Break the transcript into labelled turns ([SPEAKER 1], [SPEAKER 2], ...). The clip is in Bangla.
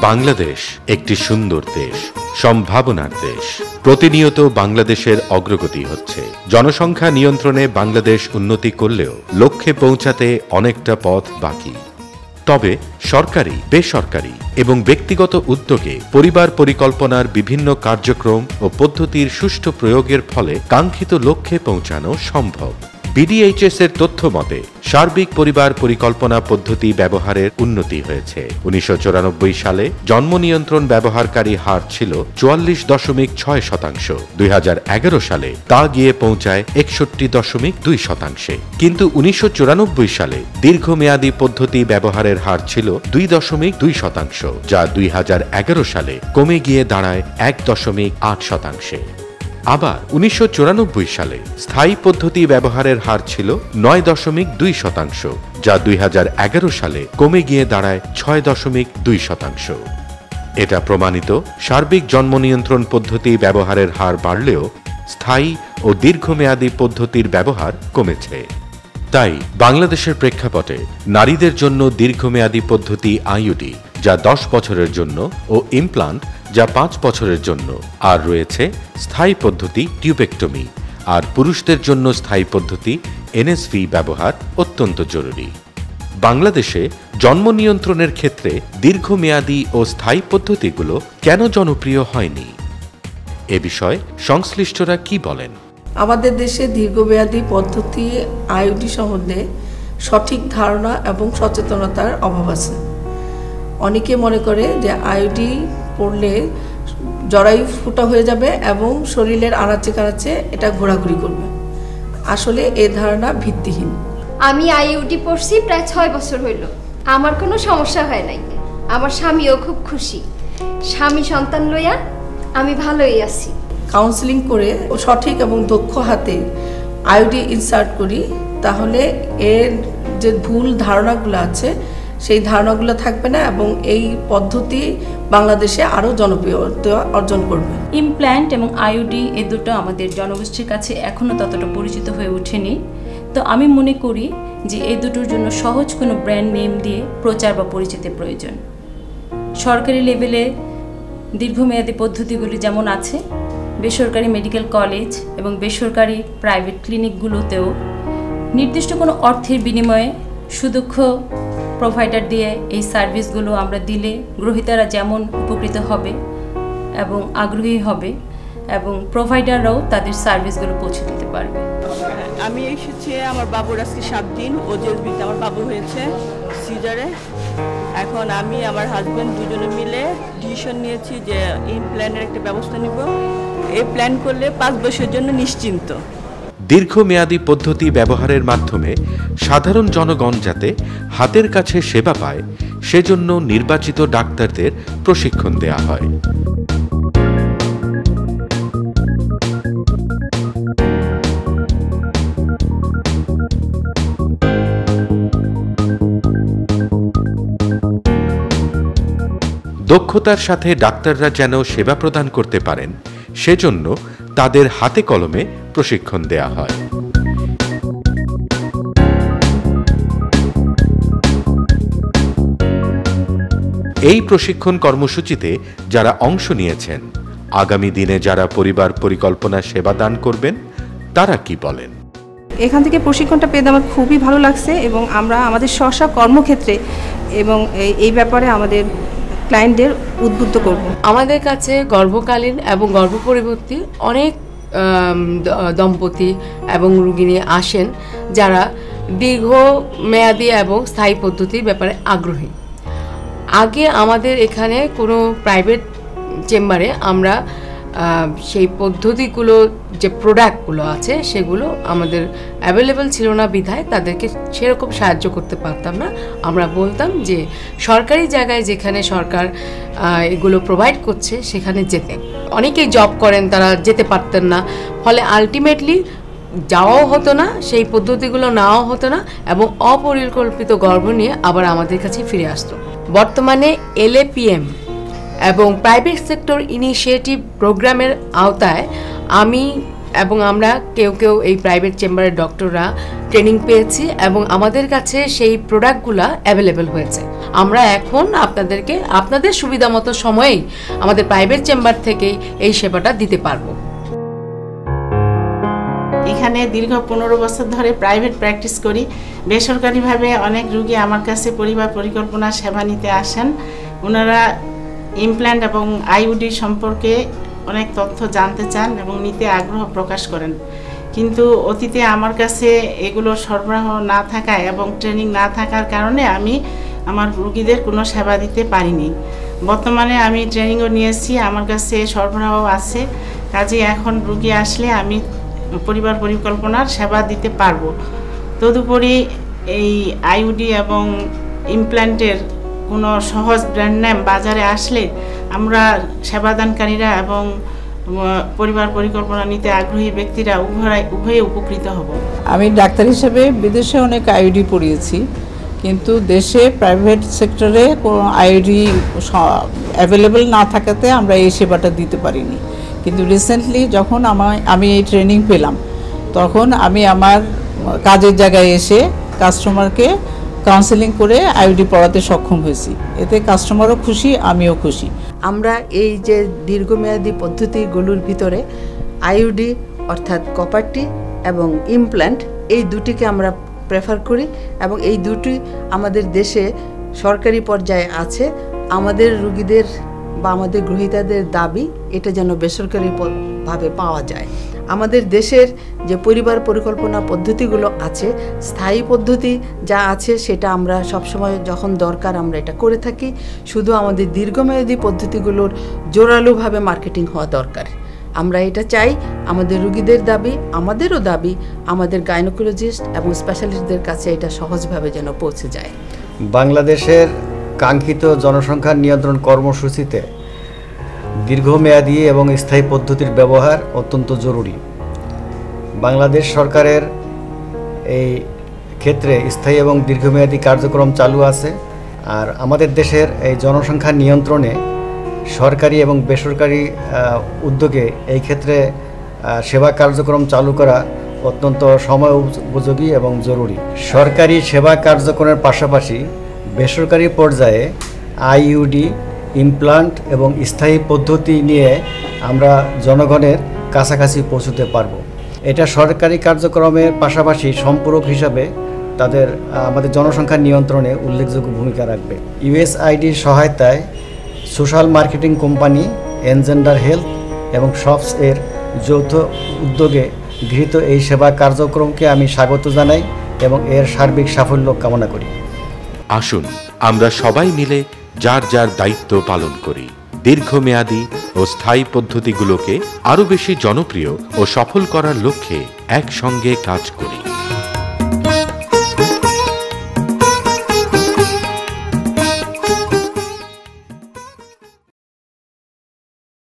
[SPEAKER 1] বাংলাদেশ একটি সুন্দর দেশ, সম্ভাবনার দেশ। প্রতিনিয়ত বাংলাদেশের অগ্রগতি হচ্ছে। জনসংখ্যা নিয়ন্ত্রণে বাংলাদেশ উন্নতি করলেও লক্ষ্যে পৌঁছাতে অনেকটা পথ বাকি। তবে সরকারি, বেসরকারি এবং ব্যক্তিগত উদ্যোগে পরিবার পরিকল্পনার বিভিন্ন কার্যক্রম ও পদ্ধতির সুষ্ঠু প্রয়োগের ফলে কাঙ্ক্ষিত লক্ষ্যে পৌঁছানো সম্ভব। বিডিএইচএস এর তথ্য মতে সার্বিক পরিবার পরিকল্পনা পদ্ধতি ব্যবহারের উন্নতি হয়েছে। 1994 সালে জন্ম নিয়ন্ত্রণ ব্যবহারকারী হার ছিল 44.6%। 2011 সালে তা গিয়ে পৌঁছায় 61.2%। কিন্তু 1994 সালে দীর্ঘমেয়াদী পদ্ধতি ব্যবহারের হার ছিল 2.2%, যা 2011 সালে কমে গিয়ে দাঁড়ায় 1.8%। আবার 1994 সালে স্থায়ী পদ্ধতি ব্যবহারের হার ছিল 9.2%, যা 2011 সালে কমে গিয়ে দাঁড়ায় 6.2%। এটা প্রমাণিত সার্বিক জন্ম নিয়ন্ত্রণ পদ্ধতি ব্যবহারের হার বাড়লেও স্থায়ী ও দীর্ঘমেয়াদী পদ্ধতির ব্যবহার কমেছে। তাই বাংলাদেশের প্রেক্ষাপটে নারীদের জন্য দীর্ঘমেয়াদী পদ্ধতি আইইউডি, যা 10 বছরের জন্য, ও ইমপ্লান্ট, যা 5 বছরের জন্য, আর রয়েছে স্থায়ী পদ্ধতি টিউবেক্টমি, আর পুরুষদের জন্য স্থায়ী পদ্ধতি এনএসভি ব্যবহার অত্যন্ত জরুরি। বাংলাদেশে জন্ম নিয়ন্ত্রণের ক্ষেত্রে দীর্ঘমেয়াদী ও স্থায়ী পদ্ধতিগুলো কেন জনপ্রিয় হয়নি? এ বিষয়ে সংশ্লিষ্টরা কি বলেন?
[SPEAKER 2] আমাদের দেশে দীর্ঘমেয়াদী পদ্ধতি আইইউডি সম্বন্ধে সঠিক ধারণা এবং সচেতনতার অভাব আছে। অনেকে মনে করে যে আইইউডি পড়লে জরায়ু ফুটা হয়ে যাবে এবং শরীরের আনাচে কানাচে এটা ঘোরাঘুরি করবে। আসলে এই ধারণা ভিত্তিহীন।
[SPEAKER 3] আমি আইইউডি পড়ছি প্রায় 6 বছর হইল। আমার কোনো সমস্যা হয় নাই। আমার স্বামীও খুব খুশি। স্বামী সন্তান লইয়া আমি ভালোই আছি।
[SPEAKER 2] কাউন্সেলিং করে সঠিক এবং দক্ষ হাতে আইইউডি ইনসার্ট করি, তাহলে এর যে ভুল ধারণাগুলো আছে সেই ধারণাগুলো থাকবে না এবং এই পদ্ধতি বাংলাদেশে আরও জনপ্রিয়তা অর্জন করবে।
[SPEAKER 4] ইমপ্ল্যান্ট এবং আইইউডি এই দুটো আমাদের জনগোষ্ঠীর কাছে এখনও ততটা পরিচিত হয়ে ওঠেনি। তো আমি মনে করি যে এই দুটোর জন্য সহজ কোনো ব্র্যান্ড নেম দিয়ে প্রচার বা পরিচিতির প্রয়োজন। সরকারি লেভেলে দীর্ঘমেয়াদী পদ্ধতিগুলি যেমন আছে, বেসরকারি মেডিকেল কলেজ এবং বেসরকারি প্রাইভেট ক্লিনিকগুলোতেও নির্দিষ্ট কোনো অর্থের বিনিময়ে সুদক্ষ প্রোভাইডার দিয়ে এই সার্ভিসগুলো আমরা দিলে গ্রহীতারা যেমন উপকৃত হবে এবং আগ্রহী হবে এবং প্রোভাইডাররাও তাদের সার্ভিসগুলো পৌঁছে দিতে পারবে।
[SPEAKER 5] আমি এসেছি, আমার বাবুর আজকে 7 দিন, ওজেএসবিতে আমার বাবু হয়েছে সিজারে। এখন আমি আমার হাজব্যান্ড দুজনে মিলে ডিসিশন নিয়েছি যে ইমপ্ল্যান্টের একটা ব্যবস্থা নিব। এই প্ল্যান করলে 5 বছরের জন্য নিশ্চিন্ত।
[SPEAKER 1] দীর্ঘমেয়াদী পদ্ধতি ব্যবহারের মাধ্যমে সাধারণ জনগণ যাতে হাতের কাছে সেবা পায়, সেজন্য নির্বাচিত ডাক্তারদের প্রশিক্ষণ দেয়া হয়। দক্ষতার সাথে ডাক্তাররা যেন সেবা প্রদান করতে পারেন, সেজন্য তাদের হাতে কলমে প্রশিক্ষণ দেয়া হয়। এই প্রশিক্ষণ কর্মসূচিতে যারা অংশ নিয়েছেন, আগামী দিনে যারা পরিবার পরিকল্পনা সেবা দান করবেন, তারা কি বলেন?
[SPEAKER 6] এখান থেকে প্রশিক্ষণটা পেয়ে আমার খুবই ভালো লাগছে এবং আমরা আমাদের স্ব কর্মক্ষেত্রে এবং এই ব্যাপারে আমাদের ক্লায়েন্টদের উদ্বুদ্ধ করব।
[SPEAKER 7] আমাদের কাছে গর্ভকালীন এবং গর্ভপরিবর্তী অনেক দম্পতি এবং রোগিনী আসেন যারা দীর্ঘমেয়াদী এবং স্থায়ী পদ্ধতির ব্যাপারে আগ্রহী। আগে আমাদের এখানে কোনো প্রাইভেট চেম্বারে আমরা সেই পদ্ধতিগুলো, যে প্রোডাক্টগুলো আছে সেগুলো আমাদের অ্যাভেলেবল ছিল না বিধায় তাদেরকে সেরকম সাহায্য করতে পারতাম না। আমরা বলতাম যে সরকারি জায়গায় যেখানে সরকার এগুলো প্রোভাইড করছে সেখানে যেতে। অনেকেই জব করেন, তারা যেতে পারতেন না, ফলে আলটিমেটলি যাওয়াও হতো না, সেই পদ্ধতিগুলো নেওয়াও হতো না এবং অপরিকল্পিত গর্ভ নিয়ে আবার আমাদের কাছে ফিরে আসতো। বর্তমানে LAPM এবং প্রাইভেট সেক্টর ইনিশিয়েটিভ প্রোগ্রামের আওতায় আমি এবং আমরা কেউ কেউ এই প্রাইভেট চেম্বারের ডক্টররা ট্রেনিং পেয়েছি এবং আমাদের কাছে সেই প্রোডাক্টগুলো অ্যাভেলেবেল হয়েছে। আমরা এখন আপনাদেরকে আপনাদের সুবিধা মতো সময়েই আমাদের প্রাইভেট চেম্বার থেকেই এই সেবাটা দিতে পারবো।
[SPEAKER 8] এখানে দীর্ঘ 15 বছর ধরে প্রাইভেট প্র্যাকটিস করি। বেসরকারিভাবে অনেক রোগী আমার কাছে পরিবার পরিকল্পনা সেবা নিতে আসেন। ওনারা ইমপ্ল্যান্ট এবং আইইউডি সম্পর্কে অনেক তথ্য জানতে চান এবং নিতে আগ্রহ প্রকাশ করেন, কিন্তু অতীতে আমার কাছে এগুলো সরবরাহ না থাকায় এবং ট্রেনিং না থাকার কারণে আমি আমার রোগীদের কোনো সেবা দিতে পারিনি। বর্তমানে আমি ট্রেনিংও নিয়েছি, আমার কাছে সরবরাহ আছে, কাজে এখন রোগী আসলে আমি পরিবার পরিকল্পনার সেবা দিতে পারবো। তদুপরি এই আইইউডি এবং ইমপ্ল্যান্টের কোনো সহজ ব্র্যান্ড নেম বাজারে আসলে আমরা সেবাদানকারীরা এবং পরিবার পরিকল্পনা নিতে আগ্রহী ব্যক্তিরা উভয়ে উপকৃত হব।
[SPEAKER 9] আমি ডাক্তার হিসেবে বিদেশে অনেক আইইউডি পড়িয়েছি, কিন্তু দেশে প্রাইভেট সেক্টরে কোনো আইইউডি অ্যাভেলেবল না থাকাতে আমরা এই সেবাটা দিতে পারিনি। কিন্তু রিসেন্টলি যখন আমি এই ট্রেনিং পেলাম, তখন আমি আমার কাজের জায়গায় এসে কাস্টমারকে কাউন্সেলিং করে আইইউডি পড়াতে সক্ষম হয়েছি। এতে কাস্টমারও খুশি, আমিও খুশি।
[SPEAKER 10] আমরা এই যে দীর্ঘমেয়াদী পদ্ধতিগুলোর ভিতরে আইইউডি অর্থাৎ কপারটি এবং ইমপ্ল্যান্ট এই দুটিকে আমরা প্রেফার করি এবং এই দুটি আমাদের দেশে সরকারি পর্যায়ে আছে। আমাদের রোগীদের বা আমাদের গ্রহীতাদের দাবি এটা যেন বেসরকারিভাবে পাওয়া যায়। আমাদের দেশের যে পরিবার পরিকল্পনা পদ্ধতিগুলো আছে, স্থায়ী পদ্ধতি যা আছে সেটা আমরা সবসময় যখন দরকার আমরা এটা করে থাকি। শুধু আমাদের দীর্ঘমেয়াদী পদ্ধতিগুলোর জোরালোভাবে মার্কেটিং হওয়া দরকার। আমরা এটা চাই, আমাদের রোগীদের দাবি, আমাদেরও দাবি, আমাদের গাইনোকোলজিস্ট এবং স্পেশালিস্টদের কাছে এটা সহজভাবে যেন পৌঁছে যায়।
[SPEAKER 11] বাংলাদেশের কাঙ্ক্ষিত জনসংখ্যা নিয়ন্ত্রণ কর্মসূচিতে দীর্ঘমেয়াদী এবং স্থায়ী পদ্ধতির ব্যবহার অত্যন্ত জরুরি। বাংলাদেশ সরকারের এই ক্ষেত্রে স্থায়ী এবং দীর্ঘমেয়াদী কার্যক্রম চালু আছে। আর আমাদের দেশের এই জনসংখ্যা নিয়ন্ত্রণে সরকারি এবং বেসরকারি উদ্যোগে এই ক্ষেত্রে সেবা কার্যক্রম চালু করা অত্যন্ত সময় উপযোগী এবং জরুরি। সরকারি সেবা কার্যক্রমের পাশাপাশি বেসরকারি পর্যায়ে আইইউডি, ইমপ্লান্ট এবং স্থায়ী পদ্ধতি নিয়ে আমরা জনগণের কাছাকাছি পৌঁছতে পারব। এটা সরকারি কার্যক্রমের পাশাপাশি সম্পূরক হিসাবে আমাদের জনসংখ্যা নিয়ন্ত্রণে উল্লেখযোগ্য ভূমিকা রাখবে। ইউএসআইডির সহায়তায় সোশ্যাল মার্কেটিং কোম্পানি এনজেন্ডার হেলথ এবং শপস এর যৌথ উদ্যোগে গৃহীত এই সেবা কার্যক্রমকে আমি স্বাগত জানাই এবং এর সার্বিক সাফল্য কামনা করি।
[SPEAKER 1] আসুন আমরা সবাই মিলে যার যার দায়িত্ব পালন করি, দীর্ঘমেয়াদী ও স্থায়ী পদ্ধতিগুলোকে আরো বেশি জনপ্রিয় ও সফল করার লক্ষ্যে একসঙ্গে কাজ করি।